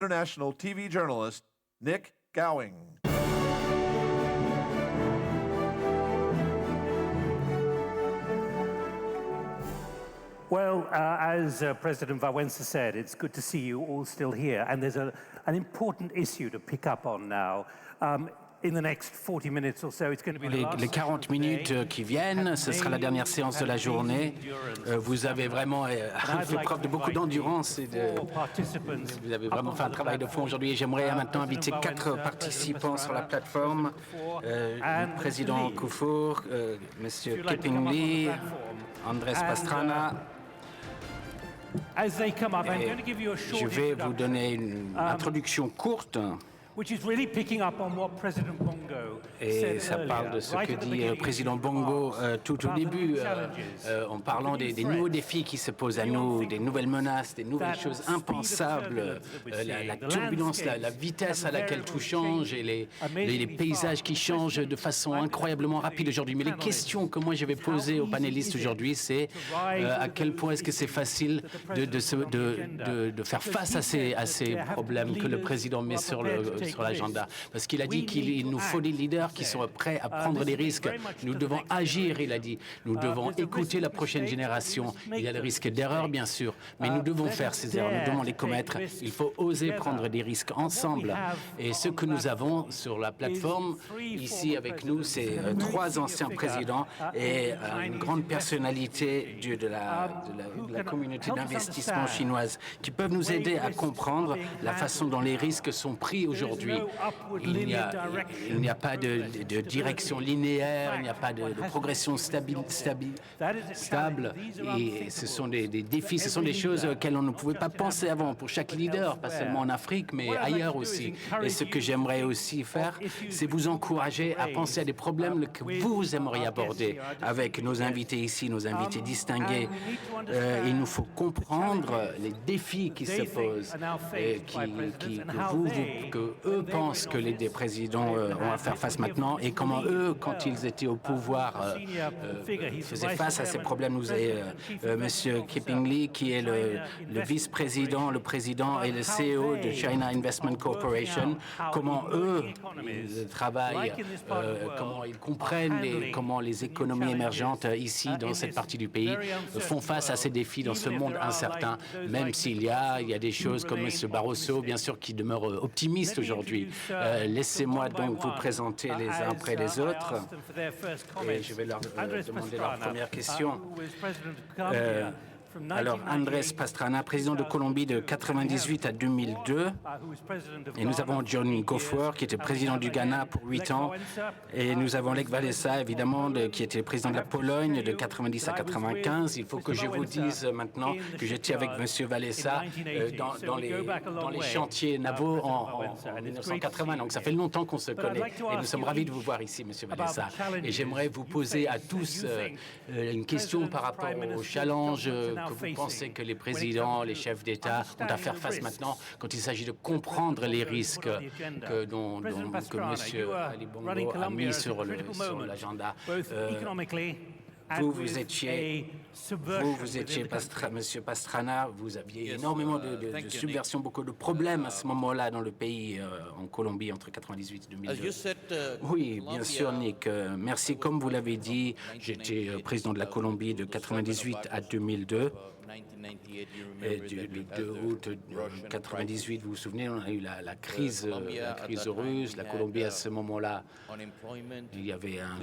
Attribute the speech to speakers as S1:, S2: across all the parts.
S1: international TV journalist Nick Gowing.
S2: Well, as President Walesa said, it's good to see you all still here. And there's an important issue to pick up on now. In the next 40 minutes or so, it's going to be
S3: les 40 minutes qui viennent, ce sera la dernière séance de la journée. Vous avez vraiment fait preuve de beaucoup d'endurance et vous avez vraiment fait un travail de fond aujourd'hui. J'aimerais maintenant inviter 4 participants sur la plateforme. Le président Kufuor, Monsieur Kiping Lee, Andrés Pastrana. Je vais vous donner une introduction courte. Et ça parle de ce que dit le président Bongo tout au début, en parlant des nouveaux défis qui se posent à nous, des nouvelles menaces, des nouvelles choses impensables, la turbulence, la vitesse à laquelle tout change et les paysages qui changent de façon incroyablement rapide aujourd'hui. Mais les questions que moi je vais poser aux panélistes aujourd'hui, c'est à quel point est-ce que c'est facile de faire face à ces problèmes que le président met sur l'agenda. Parce qu'il a dit qu'il nous faut des leaders qui sont prêts à prendre des risques. Nous devons agir, il a dit. Nous devons écouter la prochaine génération. Il y a le risque d'erreur, bien sûr, mais nous devons faire ces erreurs, nous devons les commettre. Il faut oser prendre des risques ensemble. Et ce que nous avons sur la plateforme, ici avec nous, c'est 3 anciens présidents et une grande personnalité de la communauté d'investissement chinoise qui peuvent nous aider à comprendre la façon dont les risques sont pris aujourd'hui. Il n'y a pas de direction linéaire, il n'y a pas de progression stable. Et ce sont des défis, ce sont des choses auxquelles on ne pouvait pas penser avant pour chaque leader, pas seulement en Afrique, mais ailleurs aussi. Et ce que j'aimerais aussi faire, c'est vous encourager à penser à des problèmes que vous aimeriez aborder avec nos invités ici, nos invités distingués. Il nous faut comprendre les défis qui se posent et que eux pensent que les présidents ont à faire face maintenant et comment eux, quand ils étaient au pouvoir, faisaient face à ces problèmes. Nous avons Monsieur Kiping Lee, qui est le vice-président, le président et le CEO de China Investment Corporation. Comment eux ils travaillent, comment ils comprennent comment les économies émergentes ici, dans cette partie du pays, font face à ces défis dans ce monde incertain, même s'il y a des choses comme Monsieur Barroso, bien sûr, qui demeure optimiste aujourd'hui. Laissez-moi donc vous présenter les uns après les autres et je vais leur demander leur première question. Alors, Andrés Pastrana, président de Colombie de 1998 à 2002. Et nous avons John Kufuor, qui était président du Ghana pour 8 ans. Et nous avons Lech Walesa, évidemment, qui était président de la Pologne de 1990 à 1995. Il faut que je vous dise maintenant que j'étais avec M. Walesa dans les chantiers navaux en 1980. Donc, ça fait longtemps qu'on se connaît. Et nous sommes ravis de vous voir ici, M. Walesa. Et j'aimerais vous poser à tous une question par rapport aux challenges que vous pensez que les présidents, les chefs d'État ont à faire face maintenant quand il s'agit de comprendre les risques que M. Ali Bongo a mis sur l'agenda. Vous étiez, Monsieur Pastrana, vous aviez énormément de subversions, beaucoup de problèmes à ce moment-là dans le pays, en Colombie, entre 1998 et 2002. Oui, bien sûr, Nick. Merci. Comme vous l'avez dit, j'étais président de la Colombie de 1998 à 2002. Et le 2 août 1998, vous vous souvenez, on a eu la crise russe. La Colombie, à ce moment-là, il y avait un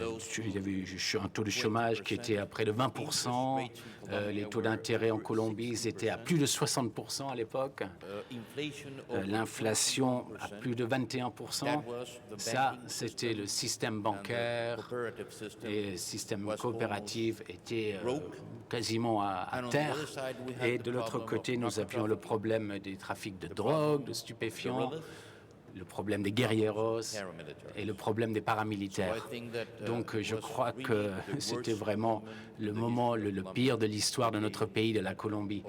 S3: taux de chômage qui était à près de 20%. Les taux d'intérêt en Colombie, ils étaient à plus de 60% à l'époque. L'inflation à plus de 21%. Ça, c'était le système bancaire et le système coopératif était quasiment à terre. Et de l'autre côté, nous avions le problème des trafics de drogue, de stupéfiants, le problème des guerrilleros et le problème des paramilitaires. Donc je crois que c'était vraiment le moment le pire de l'histoire de notre pays, de la Colombie,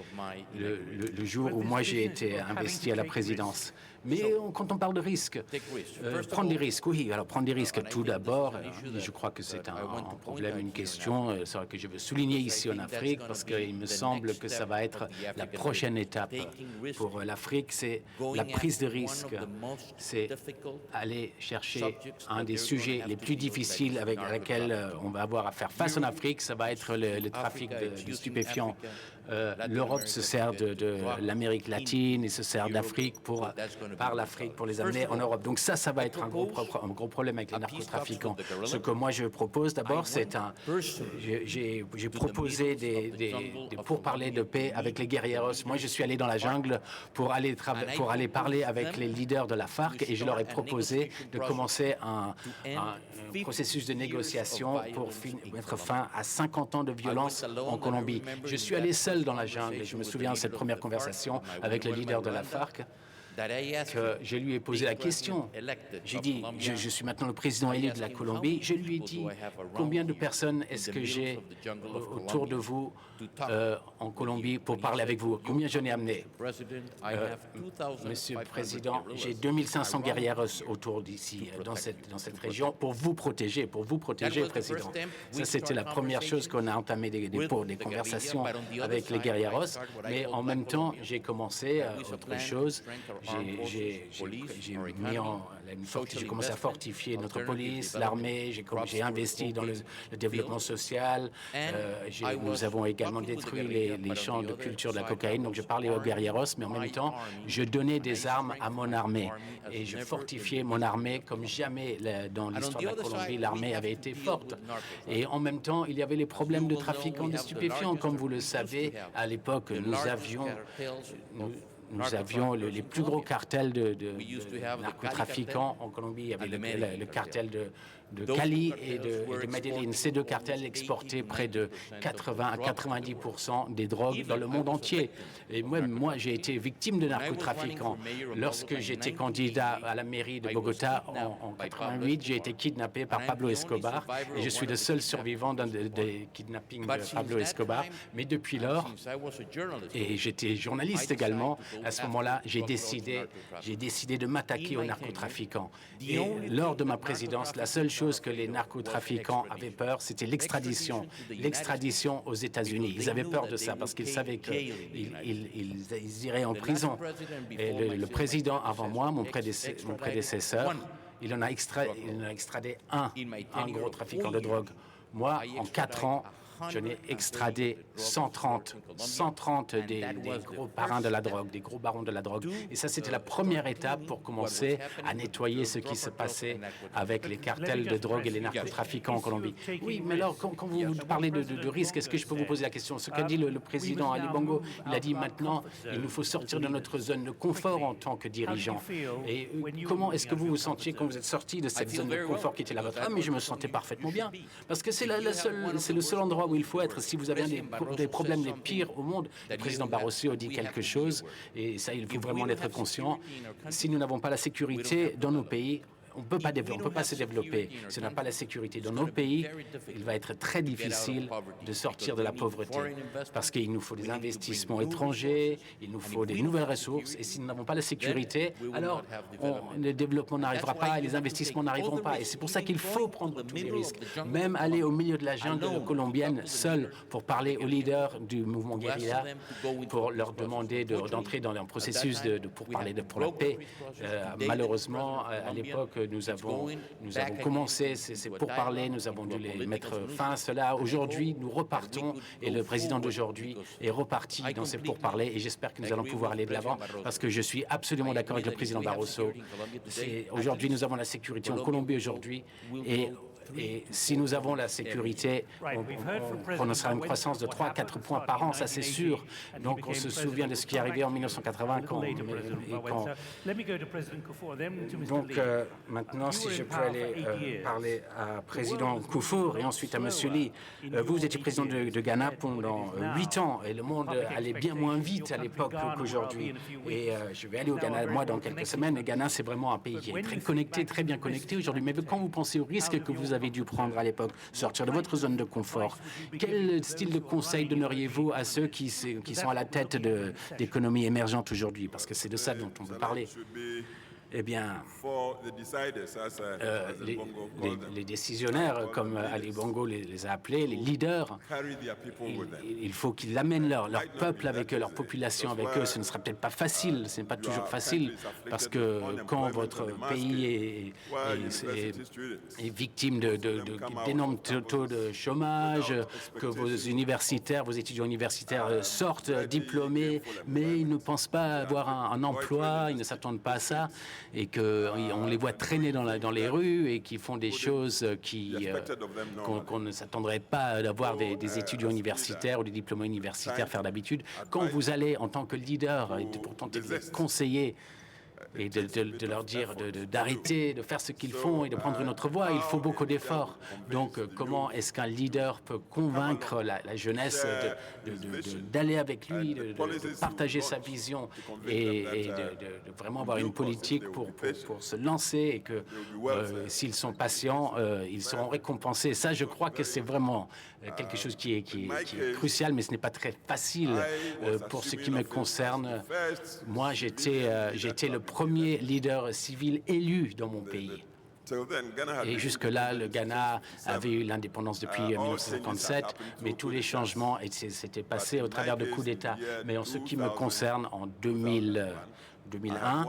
S3: le jour où moi j'ai été investi à la présidence. Mais quand on parle de risques, prendre des risques, oui. Alors prendre des risques tout d'abord, je crois que c'est un problème, une question que je veux souligner ici en Afrique, parce qu'il me semble que ça va être la prochaine étape pour l'Afrique, c'est la prise de risque. C'est aller chercher un des sujets les plus difficiles avec lesquels on va avoir à faire face en Afrique, ça va être le trafic de stupéfiants. L'Europe se sert de l'Amérique latine et se sert d'Afrique par l'Afrique pour les amener en Europe. Donc ça va être un gros problème avec les narcotrafiquants. Ce que moi je propose d'abord, c'est j'ai proposé des pourparlers de paix avec les guerrilleros. Moi je suis allé dans la jungle pour aller parler avec les leaders de la FARC et je leur ai proposé de commencer un processus de négociation pour mettre fin à 50 ans de violence en Colombie. Je suis allé seul dans la jungle et je me souviens de cette première conversation avec le leader de la FARC que je lui ai posé la question. J'ai dit, je suis maintenant le président élu de la Colombie. Je lui ai dit, combien de personnes est-ce que j'ai autour de vous en Colombie pour parler avec vous? Combien j'en ai amené? Monsieur le Président, j'ai 2500 guerrilleros autour d'ici, dans cette région, pour vous protéger, Président. Ça, c'était la première chose qu'on a entamé des conversations avec les guerrilleros. Mais en même temps, j'ai commencé autre chose. J'ai commencé à fortifier notre police, l'armée, j'ai investi dans le développement social, nous avons également détruit les champs de culture de la cocaïne, donc je parlais aux guerrilleros, mais en même temps, je donnais des armes à mon armée et je fortifiais mon armée comme jamais dans l'histoire de la Colombie, l'armée avait été forte. Et en même temps, il y avait les problèmes de trafiquants de stupéfiants, comme vous le savez, à l'époque, nous avions les plus gros cartels de narcotrafiquants en Colombie. Il y avait le cartel de Cali et de Medellín. Ces deux cartels exportaient près de 80 à 90% des drogues dans le monde entier. Et moi, j'ai été victime de narcotrafiquants. Lorsque j'étais candidat à la mairie de Bogota en 88, j'ai été kidnappé par Pablo Escobar et je suis le seul survivant des kidnappings de Pablo Escobar. Mais depuis lors, et j'étais journaliste également, à ce moment-là, j'ai décidé de m'attaquer aux narcotrafiquants. Et lors de ma présidence, la seule chose que les narcotrafiquants avaient peur, c'était l'extradition aux États-Unis. Ils avaient peur de ça parce qu'ils savaient qu'ils iraient en prison. Et le président avant moi, mon prédécesseur, il en a extradé un gros trafiquant de drogue. Moi, en 4 ans, je n'ai extradé 130 des gros parrains de la drogue, des gros barons de la drogue. Et ça, c'était la première étape pour commencer à nettoyer ce qui se passait avec les cartels de drogue et les narcotrafiquants en Colombie. Oui, mais alors, quand vous parlez de risque, est-ce que je peux vous poser la question? Ce qu'a dit le président Ali Bongo, il a dit maintenant, il nous faut sortir de notre zone de confort en tant que dirigeant. Et comment est-ce que vous vous sentiez quand vous êtes sorti de cette zone de confort qui était la vôtre? Ah, mais je me sentais parfaitement bien. Parce que c'est le seul endroit où il faut être. Si vous avez un des problèmes les pires au monde, le président Barroso dit quelque chose, et ça, il faut vraiment en être conscient. Si nous n'avons pas la sécurité dans nos pays, on ne peut pas se développer. Si on n'a pas la sécurité dans nos pays, il va être très difficile de sortir de la pauvreté parce qu'il nous faut des investissements étrangers, il nous faut des nouvelles ressources et si nous n'avons pas la sécurité, alors le développement n'arrivera pas et les investissements n'arriveront pas. Et c'est pour ça qu'il faut prendre tous les risques. Même aller au milieu de la jungle colombienne seul pour parler aux leaders du mouvement guérilla, pour leur demander d'entrer dans un processus pour parler pour la paix. Malheureusement, à l'époque, nous avons commencé ces pourparlers, nous avons dû les mettre fin à cela. Aujourd'hui, nous repartons et le président d'aujourd'hui est reparti dans ces pourparlers et j'espère que nous allons pouvoir aller de l'avant parce que je suis absolument d'accord avec le président Barroso. Aujourd'hui, nous avons la sécurité en Colombie aujourd'hui et si nous avons la sécurité, on sera une croissance de 3 à 4 points par an, ça c'est sûr. Donc on se souvient de ce qui est arrivé en 1980 Donc maintenant, si je peux aller parler à président Koufour et ensuite à monsieur Lee. Vous étiez président de Ghana pendant 8 ans et le monde allait bien moins vite à l'époque qu'aujourd'hui. Et je vais aller au Ghana, moi, dans quelques semaines. Et Ghana, c'est vraiment un pays qui est très connecté, très bien connecté aujourd'hui. Mais quand vous pensez au risque que vous avez avez dû prendre à l'époque, sortir de votre zone de confort. Quel style de conseil donneriez-vous à ceux qui sont à la tête d'économies émergentes aujourd'hui? Parce que c'est de ça dont on veut parler. Eh bien, les décisionnaires, comme Ali Bongo les a appelés, les leaders, il faut qu'ils amènent leur peuple avec eux, leur population avec eux. Ce ne sera peut-être pas facile, ce n'est pas toujours facile, parce que quand votre pays est victime d'énormes taux de chômage, que vos étudiants universitaires sortent diplômés, mais ils ne pensent pas avoir un emploi, ils ne s'attendent pas à ça, et qu'on les voit traîner dans les rues et qui font des choses qu'on ne s'attendrait pas d'avoir des étudiants universitaires ou des diplômés universitaires faire d'habitude. Quand vous allez, en tant que leader, et pour tenter de les conseiller et de leur dire d'arrêter de faire ce qu'ils font et de prendre une autre voie, il faut beaucoup d'efforts. Donc, comment est-ce qu'un leader peut convaincre la jeunesse d'aller avec lui, de partager sa vision et de vraiment avoir une politique pour se lancer, et que s'ils sont patients, ils seront récompensés. Ça, je crois que c'est vraiment quelque chose qui est crucial, mais ce n'est pas très facile pour ce qui me concerne. Moi, j'étais le premier leader civil élu dans mon pays. Et jusque-là, le Ghana avait eu l'indépendance depuis 1957, mais tous les changements s'étaient passés au travers de coups d'État. Mais en ce qui me concerne, en 2001,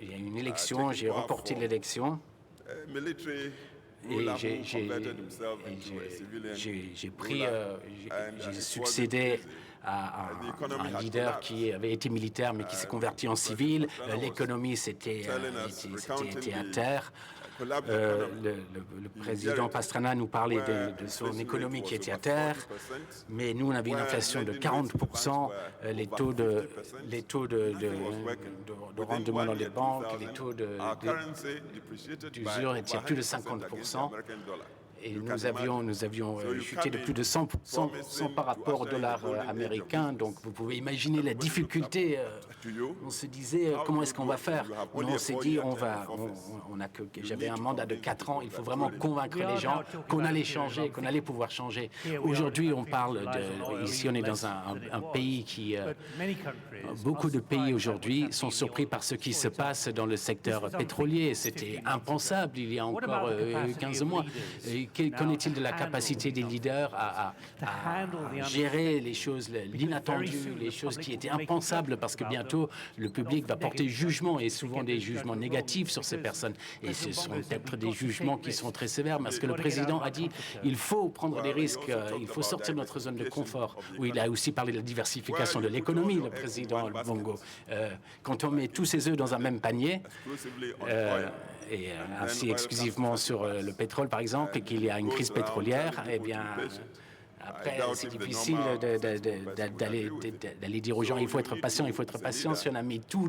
S3: il y a eu une élection, j'ai reporté l'élection. Et j'ai succédé à un leader qui avait été militaire mais qui s'est converti en civil. L'économie était à terre. Le président Pastrana nous parlait de son économie qui était à terre, mais nous, on avait une inflation de 40%, les taux de rendement dans les banques, les taux d'usure étaient à plus de 50%. Et nous avions chuté de plus de 100% par rapport au dollar américain. Donc, vous pouvez imaginer la difficulté. On se disait, comment est-ce qu'on va faire? On s'est dit, j'avais un mandat de 4 ans. Il faut vraiment convaincre les gens qu'on allait changer, qu'on allait pouvoir changer. Aujourd'hui, on parle ici, on est dans un pays qui... beaucoup de pays aujourd'hui sont surpris par ce qui se passe dans le secteur pétrolier. C'était impensable il y a encore 15 mois. Qu'en est-il de la capacité des leaders à gérer les choses, l'inattendu, les choses qui étaient impensables, parce que bientôt le public va porter jugement, et souvent des jugements négatifs sur ces personnes. Et ce sont peut-être des jugements qui sont très sévères, parce que le président a dit il faut prendre des risques, il faut sortir de notre zone de confort. Oui, il a aussi parlé de la diversification de l'économie, le président Bongo. Quand on met tous ses œufs dans un même panier, et ainsi exclusivement sur le pétrole, par exemple, et qu'il y a une crise pétrolière, eh bien, après, c'est difficile d'aller dire aux gens il faut être patient, il faut être patient. Si on a mis tous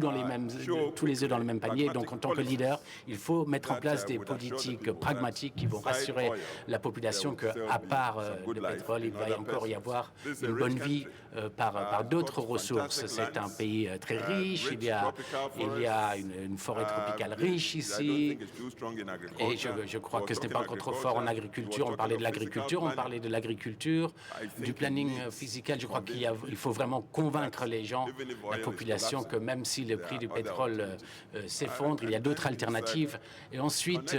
S3: les œufs dans le même panier, donc en tant que leader, il faut mettre en place des politiques pragmatiques qui vont rassurer la population qu'à part le pétrole, il va encore y avoir une bonne vie par d'autres ressources. C'est un pays très riche, il y a une forêt tropicale riche ici, et je crois que ce n'est pas encore trop fort en agriculture. On parlait de l'agriculture, du planning fiscal. Je crois qu'il faut vraiment convaincre les gens, la population, que même si le prix du pétrole s'effondre, il y a d'autres alternatives. Et ensuite,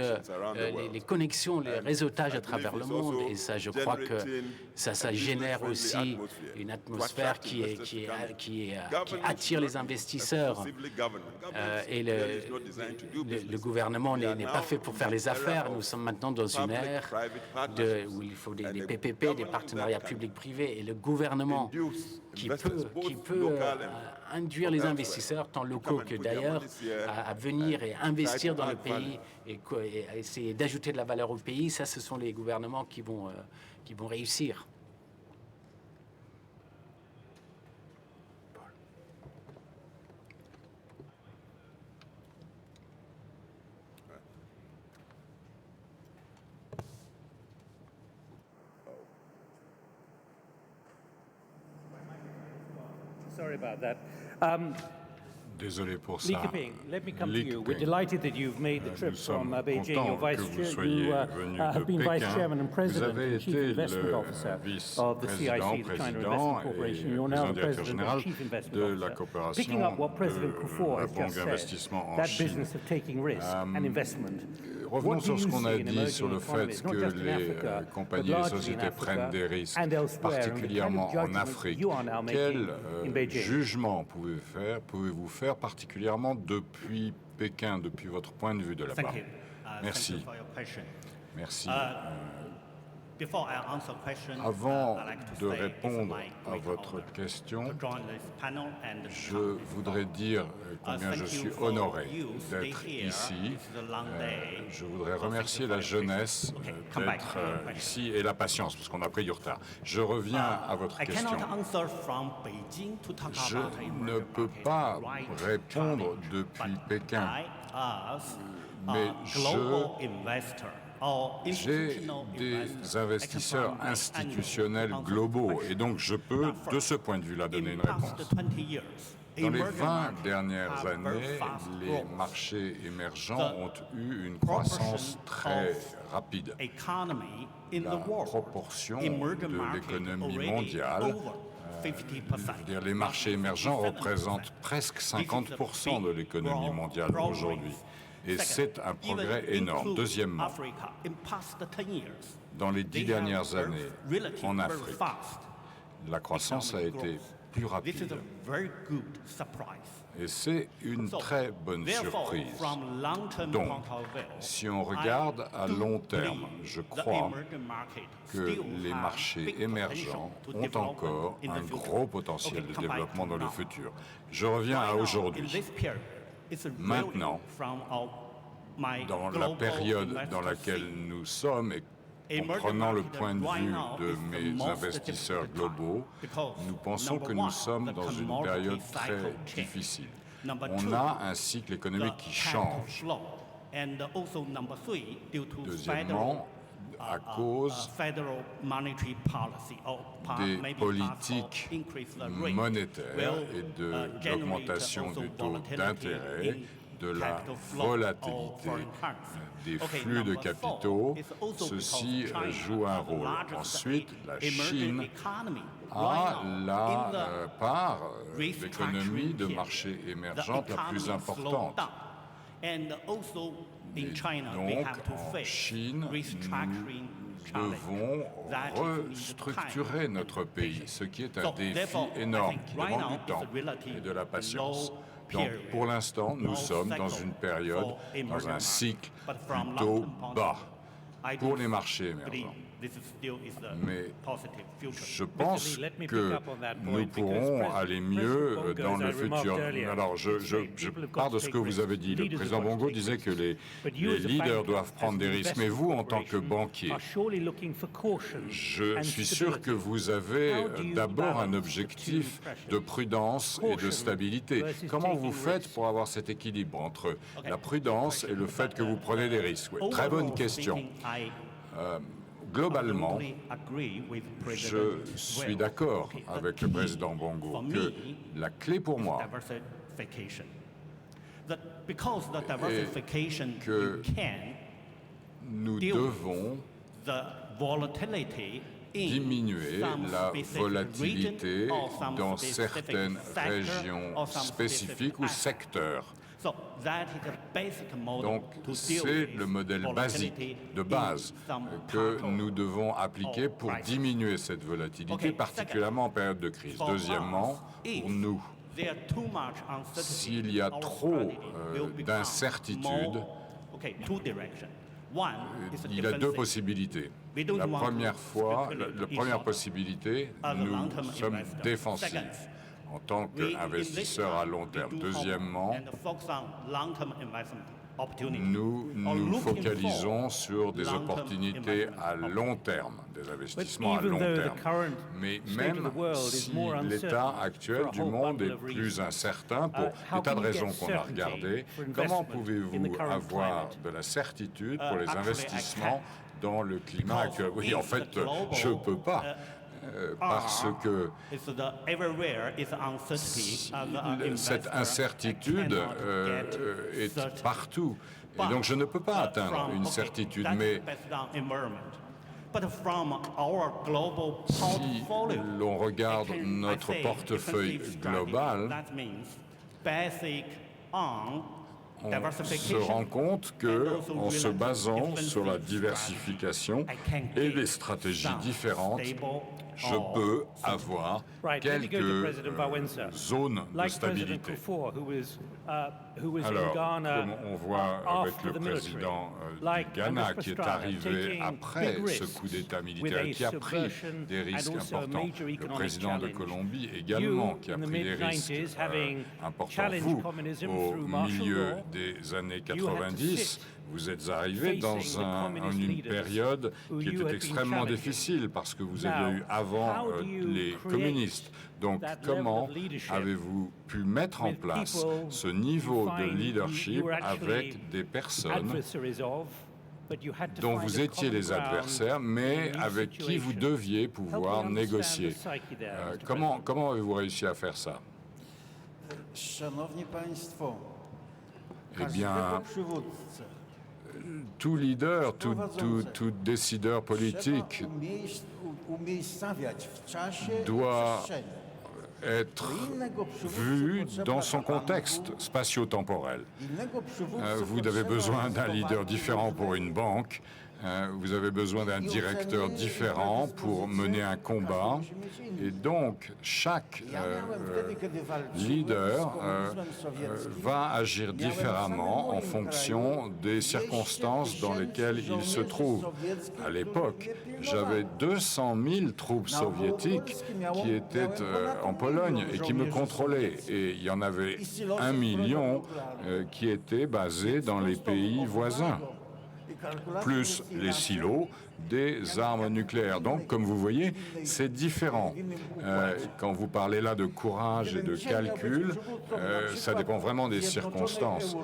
S3: les connexions, les réseautages à travers le monde. Et ça, je crois que ça génère aussi une atmosphère qui attire les investisseurs. Et le gouvernement n'est pas fait pour faire les affaires. Nous sommes maintenant dans une ère où il faut des PPP, des partenariats public-privé, et le gouvernement qui peut induire les investisseurs, tant locaux que d'ailleurs, à venir et investir dans le pays et à essayer d'ajouter de la valeur au pays. Ça, ce sont les gouvernements qui vont réussir.
S2: Sorry about that.
S4: Désolé pour
S2: Li
S4: ça.
S2: Keping, let me come to
S4: Li
S2: you. We're
S4: Keping.
S2: delighted that you've made the
S4: Nous
S2: trip
S4: sommes
S2: from Beijing. You're
S4: contents que
S2: vice
S4: vous
S2: chair,
S4: soyez
S2: you
S4: venu
S2: have
S4: de
S2: been vice
S4: Pékin.
S2: chairman and
S4: Vous
S2: president
S4: avez
S2: and chief
S4: été
S2: investment
S4: le
S2: officer of the
S4: vice-président,
S2: CIC, the China
S4: président
S2: Investment
S4: et
S2: Corporation. You're now the
S4: président directeur
S2: president
S4: général
S2: and chief investment
S4: de la
S2: officer.
S4: coopération
S2: Picking up what
S4: de
S2: President Kufuor
S4: la
S2: has
S4: Banque
S2: just said,
S4: d'investissement en
S2: that
S4: Chine.
S2: business of taking risk and investment.
S4: Revenons
S2: What do
S4: sur ce
S2: you
S4: qu'on
S2: see
S4: a
S2: in
S4: dit sur
S2: emerging
S4: le fait
S2: economies, not
S4: que
S2: just in
S4: les
S2: Africa, but
S4: compagnies et
S2: largely in
S4: sociétés
S2: Africa
S4: prennent des risques,
S2: and elsewhere, and the kind of
S4: particulièrement en
S2: judgment
S4: Afrique.
S2: you are now making
S4: Quel
S2: in Beijing?
S4: jugement pouvez-vous faire particulièrement depuis Pékin, depuis votre point de vue de là-bas?
S5: Thank you.
S4: Merci.
S5: Thank you for your question.
S4: Merci.
S5: Before I answer question,
S4: Avant
S5: I'd like to
S4: de
S5: say it's
S4: répondre
S5: my
S4: à
S5: great
S4: votre
S5: honor
S4: question,
S5: to join this panel and
S4: je voudrais dire combien je
S5: thank
S4: suis
S5: you for
S4: honoré
S5: you stay
S4: d'être
S5: here.
S4: ici.
S5: It's a long day.
S4: Je voudrais
S5: So
S4: remercier
S5: thank
S4: la
S5: you for your
S4: jeunesse
S5: patience. Come back
S4: d'être
S5: to your question.
S4: ici et la patience, parce qu'on a pris du retard. Je reviens à votre
S5: I
S4: question.
S5: cannot answer from Beijing to talk
S4: Je
S5: about
S4: ne
S5: emerging
S4: peux
S5: market
S4: pas
S5: right
S4: répondre
S5: challenge,
S4: depuis
S5: but
S4: Pékin.
S5: I, as
S4: Mais
S5: a global investor or
S4: J'ai
S5: institutional
S4: des
S5: investor,
S4: investisseurs
S5: I can provide
S4: institutionnels
S5: answer
S4: globaux
S5: question.
S4: et donc je peux, de ce point de vue-là, donner
S5: In
S4: une
S5: past
S4: réponse.
S5: 20 years,
S4: Dans les
S5: emerging
S4: 20
S5: markets
S4: dernières
S5: have very
S4: années,
S5: fast
S4: les
S5: growth.
S4: marchés émergents
S5: The
S4: ont eu une croissance très
S5: of
S4: rapide.
S5: Economy in
S4: La
S5: the world,
S4: proportion
S5: emerging
S4: de
S5: markets
S4: l'économie
S5: already
S4: mondiale,
S5: over 50%.
S4: Je veux dire, les marchés émergents représentent presque 50% de l'économie mondiale aujourd'hui. Et c'est un progrès énorme. Deuxièmement, dans les 10 dernières années, en Afrique, la croissance a été plus rapide. Et c'est une très bonne surprise. Donc, si on regarde à long terme, je crois que les marchés émergents ont encore un gros potentiel de développement dans le futur. Je reviens à aujourd'hui. Maintenant, dans la période dans laquelle nous sommes, et en prenant le point de vue de mes investisseurs globaux, nous pensons que nous sommes dans une période très difficile. On a un cycle économique qui change. Deuxièmement, à cause des politiques monétaires et de l'augmentation du taux d'intérêt, de la volatilité des flux de capitaux, ceci joue un rôle. Ensuite, la Chine a la part d'économie de marché émergente la plus importante. Et donc, en Chine, nous devons restructurer notre pays, ce qui est un défi énorme, qui demande du temps et de la patience. Donc, pour l'instant, nous sommes dans une période, dans un cycle plutôt bas pour les marchés émergents. Mais je pense que nous pourrons aller mieux dans le futur. Alors, je pars de ce que vous avez dit. Le président Bongo disait que les leaders doivent prendre des risques. Mais vous, en tant que banquier, je suis sûr que vous avez d'abord un objectif de prudence et de stabilité. Comment vous faites pour avoir cet équilibre entre la prudence et le fait que vous prenez des risques? Oui, très bonne question. Globalement, je suis d'accord avec le président Bongo que la clé pour moi est que nous devons diminuer la volatilité dans certaines régions spécifiques ou secteurs. Donc, c'est le modèle basique, de base, que nous devons appliquer pour diminuer cette volatilité, particulièrement en période de crise. Deuxièmement, pour nous, s'il y a trop d'incertitudes, il y a deux possibilités. La première possibilité, nous sommes défensifs en tant qu'investisseurs à long terme. Deuxièmement, nous nous focalisons sur des opportunités à long terme, des investissements à long terme. Mais même si l'état actuel du monde est plus incertain pour des tas de raisons qu'on a regardées, comment pouvez-vous avoir de la certitude pour les investissements dans le climat actuel? Oui, en fait, je ne peux pas. parce que
S5: It's the everywhere is uncertainty of the
S4: cette
S5: investor
S4: incertitude
S5: cannot get
S4: est
S5: certain.
S4: partout. Et donc je ne peux pas atteindre une certitude, mais
S5: Based on environment. But from our global
S4: si
S5: portfolio,
S4: l'on regarde
S5: I
S4: notre
S5: say
S4: portefeuille
S5: defensive strategy.
S4: global,
S5: That means basic on
S4: on se
S5: diversification.
S4: rend compte que, en se basant sur la diversification et des stratégies différentes, je peux avoir
S2: Right, let me go to
S4: quelques
S2: President Walesa.
S4: zones de
S2: Like President
S4: stabilité.
S2: Kufuor, who was in
S4: Alors,
S2: Ghana
S4: comme on voit avec
S2: after
S4: le
S2: the military.
S4: président
S2: Like
S4: du Ghana
S2: Andrés
S4: qui est
S2: Pastrana,
S4: arrivé
S2: taking
S4: après
S2: big
S4: ce
S2: risks
S4: coup d'État
S2: with
S4: militaire,
S2: a
S4: qui a pris
S2: subversion
S4: des risques
S2: and also a
S4: importants.
S2: major
S4: Le
S2: economic
S4: président de
S2: challenge.
S4: Colombie également,
S2: You,
S4: qui a
S2: in the
S4: pris des risques
S2: mid-90s, having
S4: importants.
S2: challenged
S4: Vous,
S2: communism
S4: au
S2: through martial
S4: milieu
S2: law,
S4: des années
S2: you had to
S4: 90,
S2: sit
S4: vous êtes arrivé dans
S2: facing the communist
S4: une
S2: leaders
S4: période
S2: who
S4: qui
S2: you had
S4: était
S2: been
S4: extrêmement
S2: challenging.
S4: difficile parce que vous
S2: Now,
S4: aviez eu avant
S2: how do you
S4: les
S2: create
S4: communistes. Donc
S2: that
S4: comment
S2: level of leadership
S4: avez-vous pu mettre en
S2: with
S4: place
S2: people
S4: ce niveau
S2: you
S4: de
S2: find you
S4: leadership
S2: were actually
S4: avec des personnes
S2: adversaries of, but you had to
S4: dont
S2: find
S4: vous
S2: a
S4: étiez
S2: common
S4: les
S2: ground
S4: adversaires, mais
S2: in a new
S4: avec qui vous
S2: situation.
S4: deviez
S2: Help me
S4: pouvoir
S2: understand
S4: négocier.
S2: the psyche there, Mr.
S4: Comment
S2: President.
S4: avez-vous réussi à faire ça?
S6: Szanowni Państwo,
S4: Eh bien,
S6: każdego przywódcę,
S4: tout leader, tout décideur politique
S6: trzeba umiejscawiać w czasie i
S4: doit
S6: przestrzeni.
S4: être
S6: Innego przywódcy
S4: vu
S6: potrzeba
S4: dans son
S6: dla
S4: contexte
S6: banku,
S4: spatio-temporel.
S6: innego przywódcy
S4: Vous avez
S6: potrzeba
S4: besoin d'un
S6: dla
S4: leader
S6: banku
S4: différent pour une banque. Vous avez besoin d'un directeur différent pour mener un combat. Et donc, chaque
S6: Ja miałem wtedy, kiedy walczyłem
S4: leader
S6: z komunizmem sowieckim,
S4: va agir différemment en fonction des circonstances dans lesquelles il se trouve. À l'époque, j'avais 200 000 troupes soviétiques qui étaient en Pologne et qui me contrôlaient. Et il y en avait 1 million qui étaient basés dans les pays voisins, plus les silos des armes nucléaires. Donc, comme vous voyez, c'est différent. Quand vous parlez là de courage et de calcul, ça dépend vraiment des circonstances.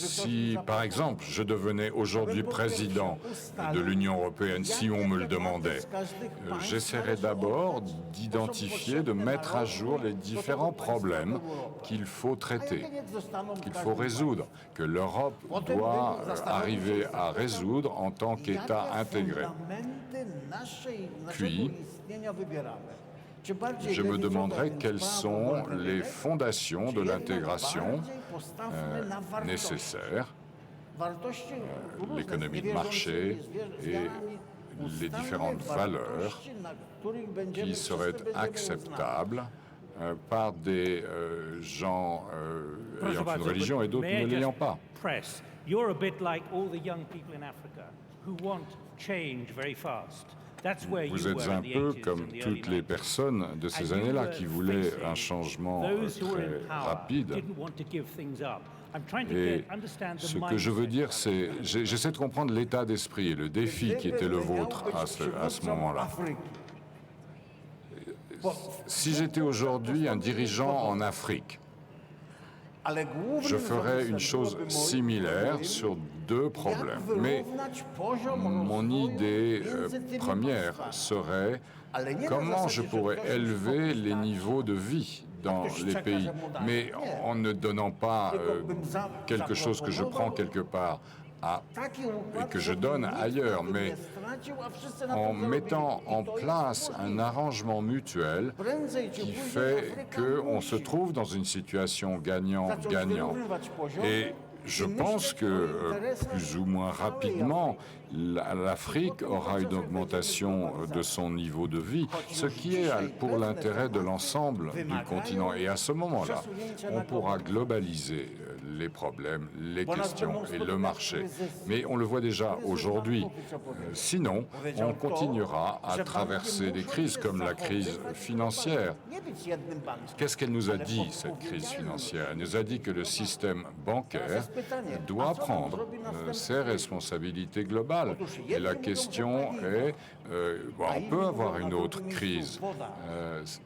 S4: Si, par exemple, je devenais aujourd'hui président de l'Union européenne, si on me le demandait, j'essaierais d'abord d'identifier, de mettre à jour les différents problèmes qu'il faut traiter, qu'il faut résoudre, que l'Europe doit arriver à résoudre en tant qu'État intégré. Puis, je me demanderai quelles sont les fondations de l'intégration nécessaires, l'économie de marché et les différentes valeurs qui seraient acceptables par des gens ayant une religion et d'autres ne l'ayant pas.
S2: Press. You're a bit like all the young people in Africa who want change very fast. That's where
S4: Vous
S2: you
S4: êtes
S2: were
S4: un
S2: in the
S4: peu
S2: 80s
S4: comme
S2: and the early
S4: toutes les
S2: 90s.
S4: personnes de ces
S2: And you
S4: années-là
S2: were
S4: qui voulaient
S2: facing
S4: un changement
S2: those who were in
S4: très
S2: power
S4: rapide.
S2: didn't want to give things up. I'm trying to
S4: Et
S2: understand the
S4: ce que je veux
S2: mindset.
S4: dire, c'est, j'essaie de comprendre l'état d'esprit et le défi qui était le vôtre à ce moment-là. Si j'étais aujourd'hui un dirigeant en Afrique, je ferais une chose similaire sur deux problèmes. Mais mon idée première serait comment je pourrais élever les niveaux de vie dans les pays, mais en ne donnant pas quelque chose que je prends quelque part et que je donne ailleurs, mais en mettant en place un arrangement mutuel qui fait qu'on se trouve dans une situation gagnant-gagnant. Et je pense que plus ou moins rapidement, l'Afrique aura une augmentation de son niveau de vie, ce qui est pour l'intérêt de l'ensemble du continent. Et à ce moment-là, on pourra globaliser les problèmes, les questions et le marché. Mais on le voit déjà aujourd'hui. Sinon, on continuera à traverser des crises comme la crise financière. Qu'est-ce qu'elle nous a dit, cette crise financière? Elle nous a dit que le système bancaire doit prendre ses responsabilités globales. Et la question est, on peut avoir une autre crise.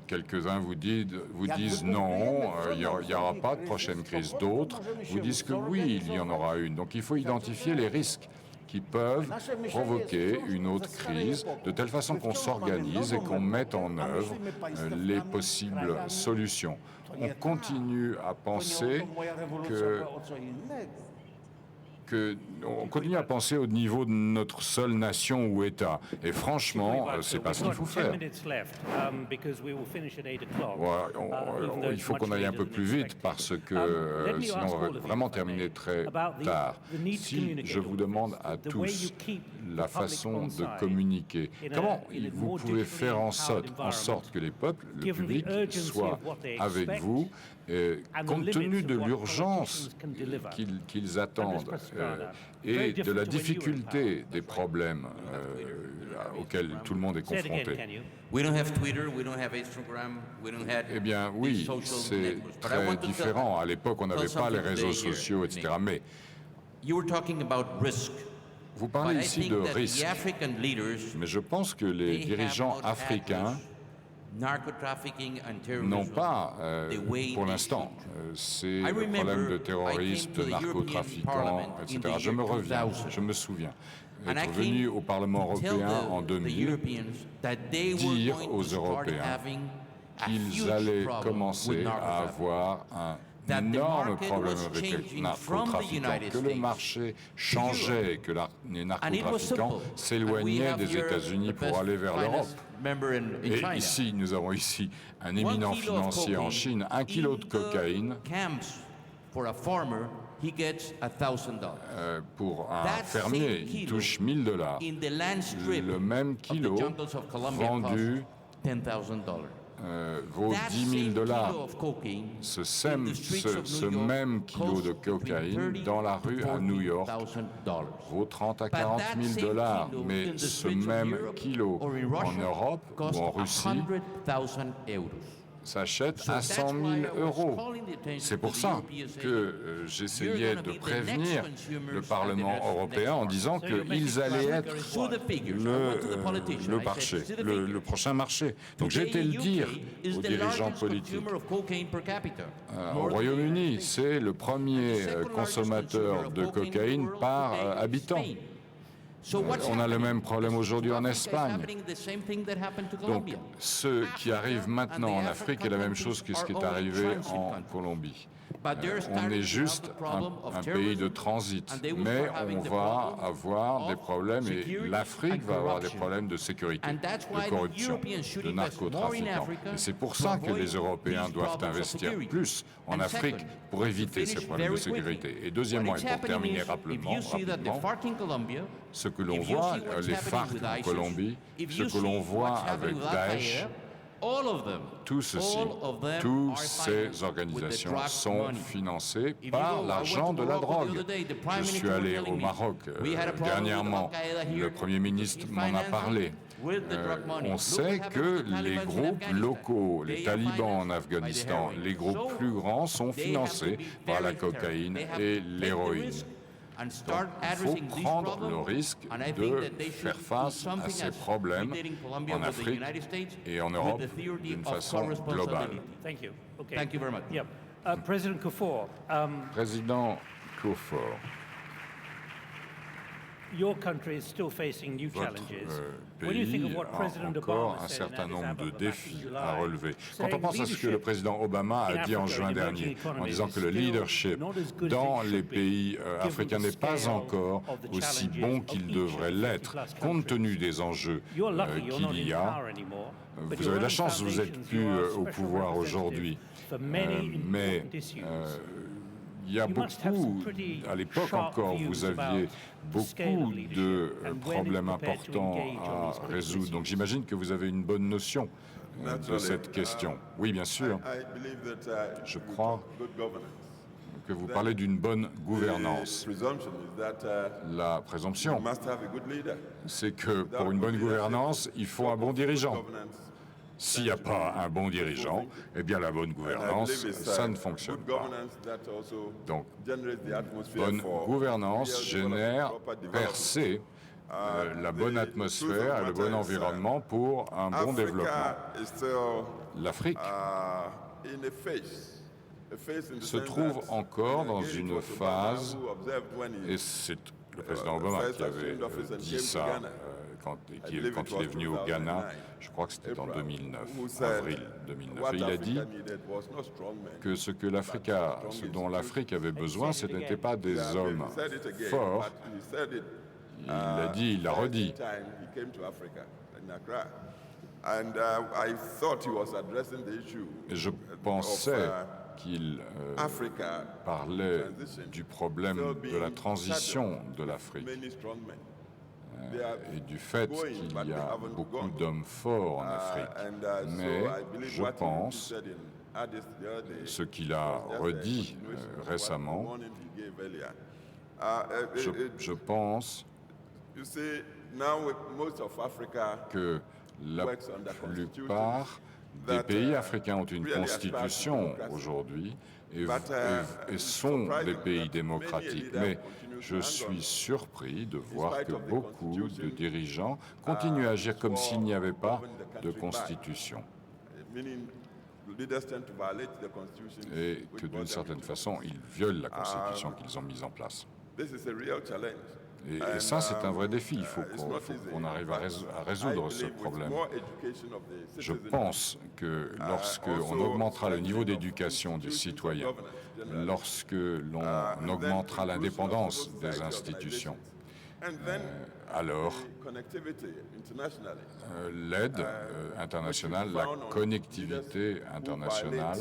S4: Quelques-uns vous disent non, il n'y aura pas de prochaine crise. D'autres vous disent que oui, il y en aura une. Donc il faut identifier les risques qui peuvent provoquer une autre crise, de telle façon qu'on s'organise et qu'on mette en œuvre les possibles solutions. On continue à penser on continue à penser au niveau de notre seule nation ou État. Et franchement, c'est pas ce qu'il faut faire. Voilà, il faut qu'on aille un peu plus vite parce que sinon on va vraiment terminer très tard. Si je vous demande à tous la façon de communiquer, comment vous pouvez faire en sorte que les peuples, le public, soient avec vous, compte tenu de l'urgence qu'ils attendent et de la difficulté des problèmes auxquels tout le monde est confronté. Eh bien oui, c'est très différent. À l'époque, on n'avait pas les réseaux sociaux, etc. Mais vous parlez ici de risque. Mais je pense que les dirigeants africains n'ont pas, pour l'instant, ces problèmes de terroristes, de narcotrafiquants, etc. Je me souviens être venu au Parlement européen en 2000 dire aux Européens qu'ils allaient commencer à avoir un énorme problème avec les narcotrafiquants, que le marché changeait, que les narcotrafiquants s'éloignaient des États-Unis pour aller vers l'Europe. Et ici, nous avons ici un éminent financier en Chine, 1 kilo de cocaïne pour un fermier, il touche $1 000. Le même kilo vendu vaut $10 000. Ce même kilo de cocaïne dans la rue à New York vaut $30 à $40 000. Mais ce même kilo en Europe ou en Russie s'achète à 100 000 euros. C'est pour ça que j'essayais de prévenir le Parlement européen en disant qu'ils allaient être le marché, le prochain marché. Donc j'ai été le dire aux dirigeants politiques. Au Royaume-Uni, c'est le premier consommateur de cocaïne par habitant. On a le même problème aujourd'hui en Espagne. Donc, ce qui arrive maintenant en Afrique est la même chose que ce qui est arrivé en Colombie. On est juste un pays de transit, mais on va avoir des problèmes et l'Afrique va avoir des problèmes de sécurité, de corruption, de narcotrafiquants. Et c'est pour ça que les Européens doivent investir plus en Afrique pour éviter ces problèmes de sécurité. Et deuxièmement, et pour terminer rapidement, ce que l'on voit, les FARC en Colombie, ce que l'on voit avec Daesh, tout ceci, toutes ces organisations sont financées par l'argent de la drogue. Je suis allé au Maroc dernièrement, le Premier ministre m'en a parlé. On sait que les groupes locaux, les talibans en Afghanistan, les groupes plus grands sont financés par la cocaïne et l'héroïne. Donc, il faut prendre le risque de faire face à ces problèmes en Afrique et en Europe d'une façon globale. Président Kuffour, votre pays a encore un certain nombre de défis à relever. Quand on pense à ce que le président Obama a dit en juin dernier, en disant que le leadership dans les pays africains n'est pas encore aussi bon qu'il devrait l'être, compte tenu des enjeux qu'il y a, vous avez de la chance, vous n'êtes plus au pouvoir aujourd'hui. Mais il y a beaucoup, à l'époque encore, vous aviez beaucoup de problèmes importants à résoudre. Donc j'imagine que vous avez une bonne notion de cette question. Oui, bien sûr. Je crois que vous parlez d'une bonne gouvernance. La présomption, c'est que pour une bonne gouvernance, il faut un bon dirigeant. S'il n'y a pas un bon dirigeant, eh bien la bonne gouvernance, ça ne fonctionne pas. Donc, bonne gouvernance génère per se la bonne atmosphère et le bon environnement pour un bon développement. L'Afrique se trouve encore dans une phase, et c'est le président Obama qui avait dit ça quand il est venu au Ghana, je crois que c'était en 2009, avril 2009. Et il a dit que ce dont l'Afrique avait besoin, ce n'était pas des hommes forts. Il l'a dit, il l'a redit. Et je pensais qu'il parlait du problème de la transition de l'Afrique et du fait qu'il y a beaucoup d'hommes forts en Afrique. Mais je pense, ce qu'il a redit récemment, je pense que la plupart des pays africains ont une constitution aujourd'hui et sont des pays démocratiques. Mais je suis surpris de voir que beaucoup de dirigeants continuent à agir comme s'il n'y avait pas de constitution. Et que d'une certaine façon, ils violent la constitution qu'ils ont mise en place. Et ça, c'est un vrai défi. Il faut qu'on arrive à résoudre ce problème. Je pense que lorsqu'on augmentera le niveau d'éducation des citoyens, lorsque l'on augmentera l'indépendance des institutions, alors l'aide internationale, la connectivité internationale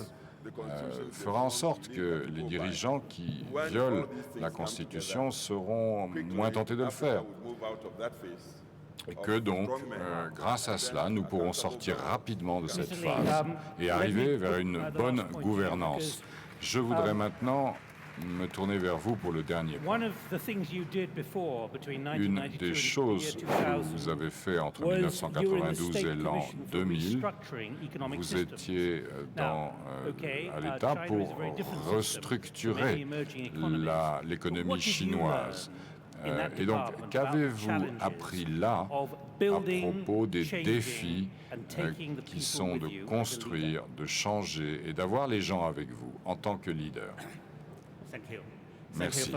S4: fera en sorte que les dirigeants qui violent la Constitution seront moins tentés de le faire. Et que donc, grâce à cela, nous pourrons sortir rapidement de cette phase et arriver vers une bonne gouvernance. Je voudrais maintenant me tourner vers vous pour le dernier point. Une des choses que vous avez fait entre 1992 et l'an 2000, vous étiez à l'État pour restructurer l'économie chinoise. Et donc, qu'avez-vous appris là à propos des défis qui sont de construire, de changer et d'avoir les gens avec vous en tant que leader? Merci.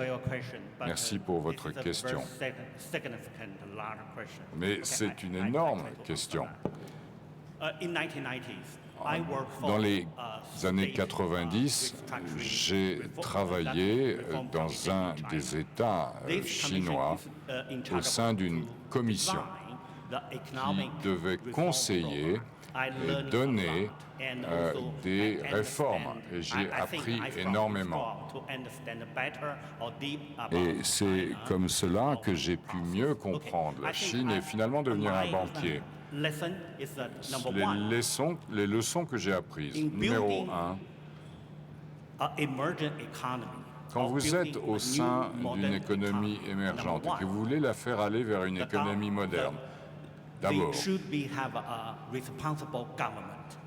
S4: Merci pour votre question. Mais c'est une énorme question. Dans les années 90, j'ai travaillé dans un des États chinois au sein d'une commission qui devait conseiller et donner des réformes. Et j'ai appris énormément. Et c'est comme cela que j'ai pu mieux comprendre la Chine et finalement devenir un banquier. Les leçons que j'ai apprises. Numéro 1, quand vous êtes au sein d'une économie émergente et que vous voulez la faire aller vers une économie moderne, d'abord,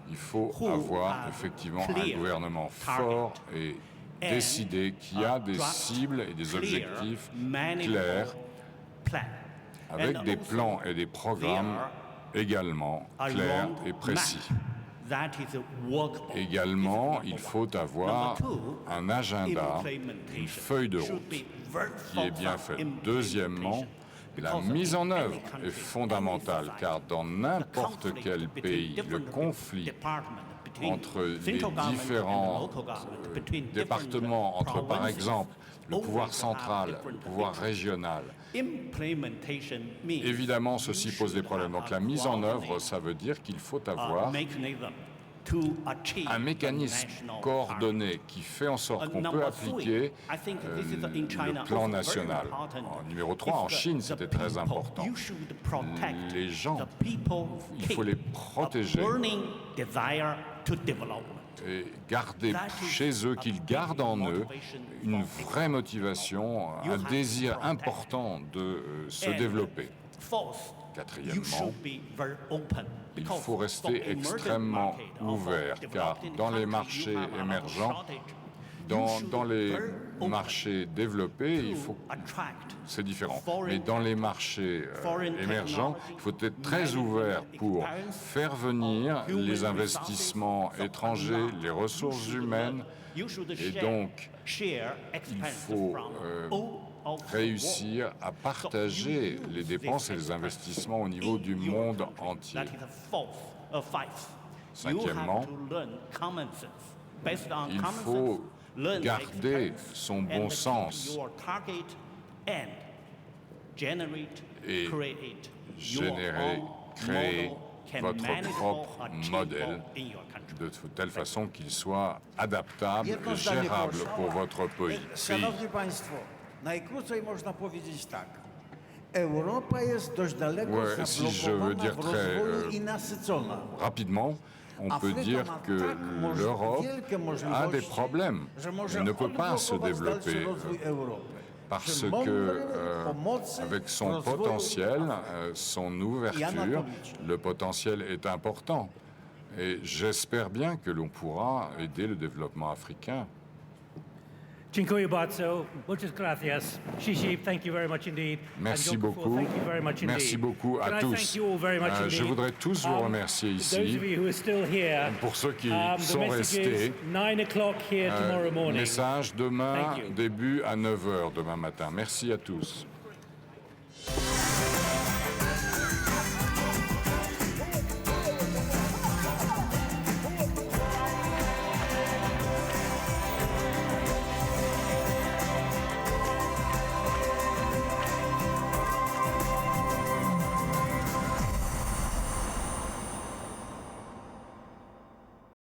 S4: il faut avoir effectivement un gouvernement fort et décidé qui a des cibles et des objectifs clairs, avec des plans et des programmes également clairs et précis. Également, il faut avoir un agenda, une feuille de route qui est bien faite. Deuxièmement, la mise en œuvre est fondamentale, car dans n'importe quel pays, le conflit entre les différents départements, entre par exemple le pouvoir central, le pouvoir régional, évidemment ceci pose des problèmes. Donc la mise en œuvre, ça veut dire qu'il faut avoir un mécanisme coordonné qui fait en sorte qu'on peut appliquer le plan national. Numéro 3, en Chine, c'était très important. Les gens, il faut les protéger et garder chez eux, qu'ils gardent en eux une vraie motivation, un désir important de se développer. Quatrièmement, il faut rester extrêmement ouvert, car dans les marchés émergents, dans les marchés développés, c'est différent. Mais dans les marchés émergents, il faut être très ouvert pour faire venir les investissements étrangers, les ressources humaines, et donc il faut réussir à partager les dépenses et les investissements au niveau du monde entier. Cinquièmement, il faut garder son bon sens et créer votre propre modèle de telle façon qu'il soit adaptable et gérable pour votre pays.
S6: Szanowni Państwo, najkrócej można powiedzieć tak. Europa jest dość daleko zablokowana w rozwoju i nasycona.
S4: Rapidement, on peut dire que l'Europe a des problèmes et ne peut pas se développer parce que, avec son potentiel, son ouverture, le potentiel est important. Et j'espère bien que l'on pourra aider le développement africain.
S2: Dziękuję bardzo. Muchas gracias. Shishi, thank you very much indeed.
S4: Merci beaucoup.
S2: Thank you very much indeed.
S4: Merci beaucoup à tous.
S2: Thank you all very much indeed.
S4: Je voudrais tous vous remercier ici.
S2: Those of you who are still here,
S4: pour ceux qui
S2: the
S4: sont
S2: message is
S4: restés,
S2: 9 o'clock here tomorrow morning.
S4: message demain,
S2: Thank you.
S4: début à 9h demain matin. Merci à tous.